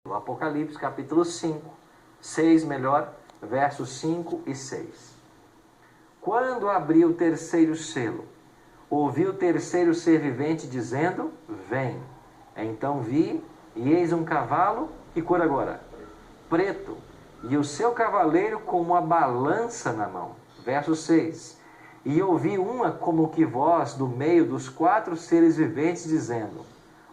O Apocalipse, capítulo 5, 6 melhor, versos 5 e 6. Quando abriu o terceiro selo, ouvi o terceiro ser vivente dizendo, vem. Então vi, e eis um cavalo, que cor agora? Preto, e o seu cavaleiro com uma balança na mão. Verso 6. E ouvi uma como que voz do meio dos 4 seres viventes dizendo,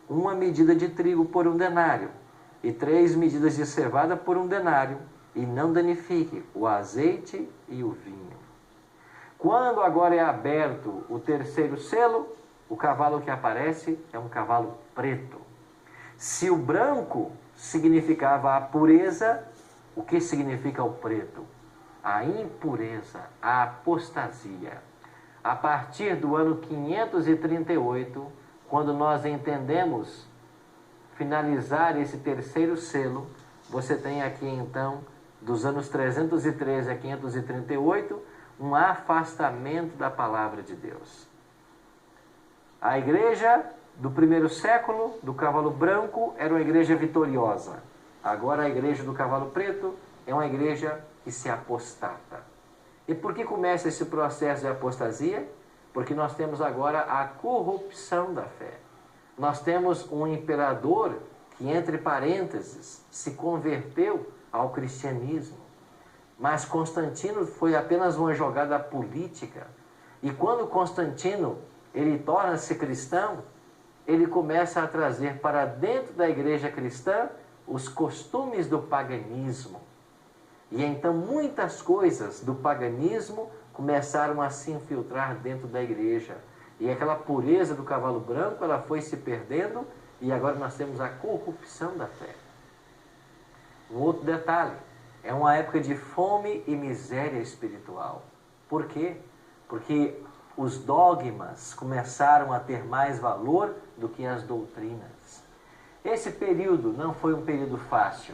uma medida de trigo por 1 denário, e 3 medidas de cevada por 1 denário, e não danifique o azeite e o vinho. Quando agora é aberto o terceiro selo, o cavalo que aparece é um cavalo preto. Se o branco significava a pureza, o que significa o preto? A impureza, a apostasia. A partir do ano 538, quando nós entendemos finalizar esse terceiro selo, você tem aqui então, dos anos 313 a 538, um afastamento da palavra de Deus. A igreja do primeiro século, do cavalo branco, era uma igreja vitoriosa. Agora a igreja do cavalo preto é uma igreja que se apostata. E por que começa esse processo de apostasia? Porque nós temos agora a corrupção da fé. Nós temos um imperador que, entre parênteses, se converteu ao cristianismo. Mas Constantino foi apenas uma jogada política. E quando Constantino ele torna-se cristão, ele começa a trazer para dentro da igreja cristã os costumes do paganismo. E então muitas coisas do paganismo começaram a se infiltrar dentro da igreja. E aquela pureza do cavalo branco, ela foi se perdendo e agora nós temos a corrupção da fé. Um outro detalhe, é uma época de fome e miséria espiritual. Por quê? Porque os dogmas começaram a ter mais valor do que as doutrinas. Esse período não foi um período fácil.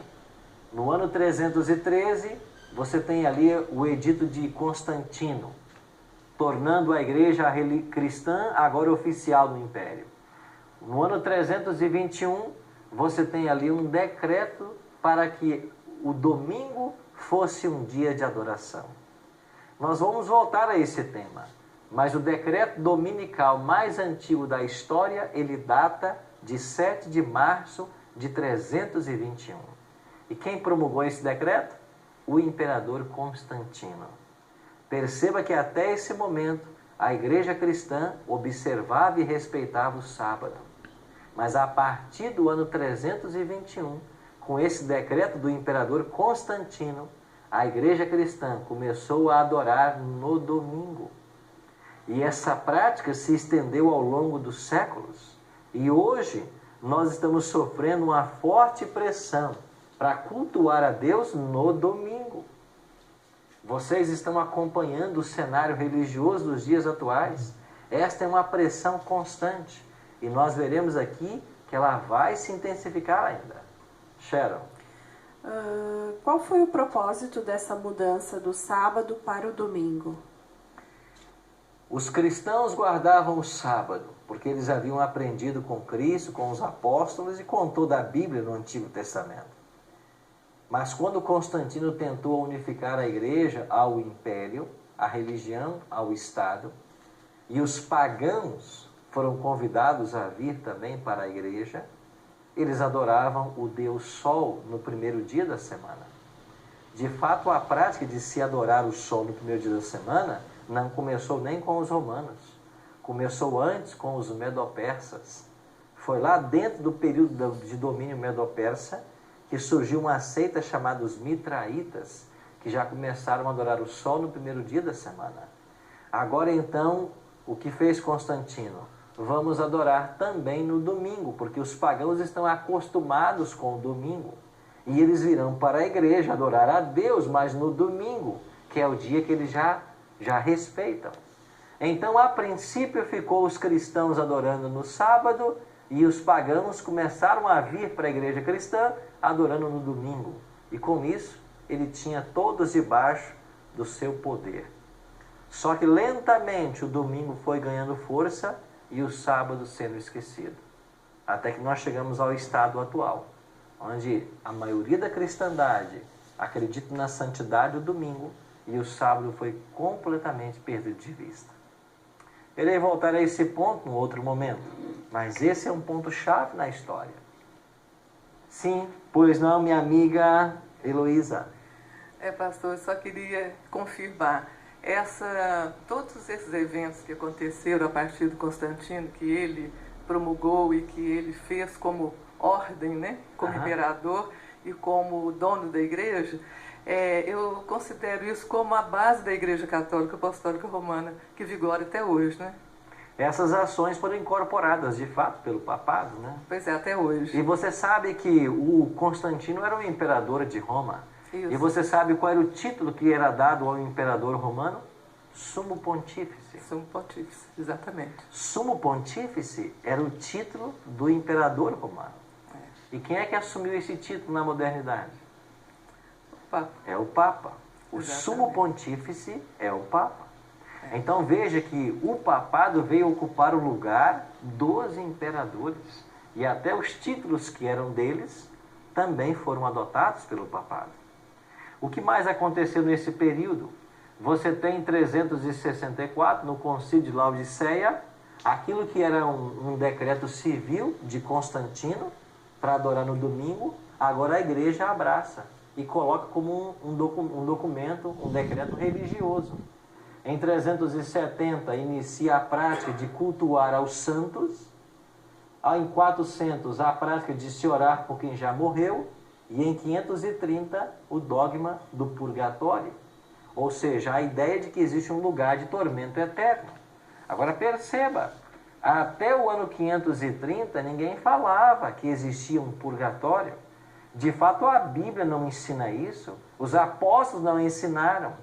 No ano 313, você tem ali o edito de Constantino, tornando a igreja cristã agora oficial no império. No ano 321, você tem ali um decreto para que o domingo fosse um dia de adoração. Nós vamos voltar a esse tema, mas o decreto dominical mais antigo da história, ele data de 7 de março de 321. E quem promulgou esse decreto? O imperador Constantino. Perceba que até esse momento a igreja cristã observava e respeitava o sábado. Mas a partir do ano 321, com esse decreto do imperador Constantino, a igreja cristã começou a adorar no domingo. E essa prática se estendeu ao longo dos séculos. E hoje nós estamos sofrendo uma forte pressão para cultuar a Deus no domingo. Vocês estão acompanhando o cenário religioso dos dias atuais. Esta é uma pressão constante. E nós veremos aqui que ela vai se intensificar ainda. Sharon. Qual foi o propósito dessa mudança do sábado para o domingo? Os cristãos guardavam o sábado, porque eles haviam aprendido com Cristo, com os apóstolos e com toda a Bíblia no Antigo Testamento. Mas quando Constantino tentou unificar a igreja ao império, a religião ao Estado, e os pagãos foram convidados a vir também para a igreja, eles adoravam o Deus Sol no primeiro dia da semana. De fato, a prática de se adorar o Sol no primeiro dia da semana não começou nem com os romanos. Começou antes com os medo-persas. Foi lá dentro do período de domínio medo-persa que surgiu uma seita chamada os mitraítas, que já começaram a adorar o Sol no primeiro dia da semana. Agora então, o que fez Constantino? Vamos adorar também no domingo, porque os pagãos estão acostumados com o domingo. E eles virão para a igreja adorar a Deus, mas no domingo, que é o dia que eles já respeitam. Então, a princípio, ficou os cristãos adorando no sábado, e os pagãos começaram a vir para a igreja cristã adorando no domingo. E com isso, ele tinha todos debaixo do seu poder. Só que lentamente o domingo foi ganhando força e o sábado sendo esquecido. Até que nós chegamos ao estado atual. onde a maioria da cristandade acredita na santidade do domingo e o sábado foi completamente perdido de vista. Irei voltar a esse ponto em outro momento, mas esse é um ponto-chave na história. Sim, pois não, minha amiga Heloísa? Pastor, eu só queria confirmar. Todos esses eventos que aconteceram a partir do Constantino, que ele promulgou e que ele fez como ordem, né? Como imperador e como dono da igreja, eu considero isso como a base da Igreja Católica Apostólica Romana, que vigora até hoje, né? Essas ações foram incorporadas, de fato, pelo papado, né? Pois é, até hoje. E você sabe que o Constantino era o imperador de Roma. Isso. E você sabe qual era o título que era dado ao imperador romano? Sumo Pontífice. Sumo Pontífice, exatamente. Sumo Pontífice era o título do imperador romano. E quem é que assumiu esse título na modernidade? O Papa. É o Papa. O Exatamente. Sumo Pontífice é o Papa. Então veja que o papado veio ocupar o lugar dos imperadores. E até os títulos que eram deles também foram adotados pelo papado. O que mais aconteceu nesse período? Você tem em 364, no Concílio de Laodiceia, aquilo que era um decreto civil de Constantino para adorar no domingo, agora a igreja abraça e coloca como um documento, um decreto religioso. Em 370 inicia a prática de cultuar aos santos, em 400 a prática de se orar por quem já morreu, e em 530 o dogma do purgatório, ou seja, a ideia de que existe um lugar de tormento eterno. Agora perceba, até o ano 530 ninguém falava que existia um purgatório. De fato a Bíblia não ensina isso, os apóstolos não ensinaram,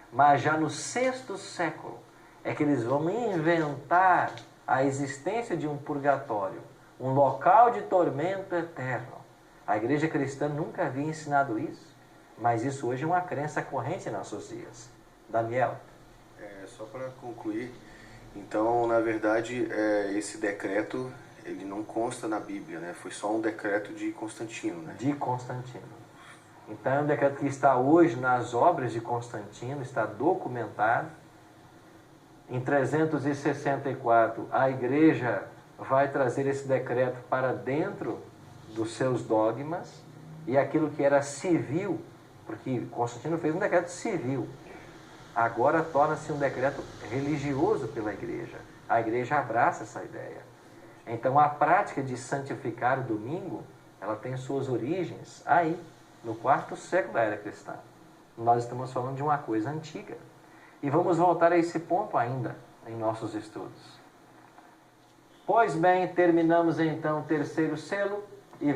mas já no sexto século é que eles vão inventar a existência de um purgatório, um local de tormento eterno. A igreja cristã nunca havia ensinado isso, mas isso hoje é uma crença corrente em nossos dias. Daniel? Só para concluir, então, na verdade, esse decreto, ele não consta na Bíblia, né? Foi só um decreto de Constantino, né? De Constantino. Então, é um decreto que está hoje nas obras de Constantino, está documentado. Em 364, a igreja vai trazer esse decreto para dentro dos seus dogmas, e aquilo que era civil, porque Constantino fez um decreto civil, agora torna-se um decreto religioso pela igreja. A igreja abraça essa ideia. Então a prática de santificar o domingo, ela tem suas origens aí, no 4º século da era cristã. Nós estamos falando de uma coisa antiga. E vamos voltar a esse ponto ainda em nossos estudos. Pois bem, terminamos então o terceiro selo.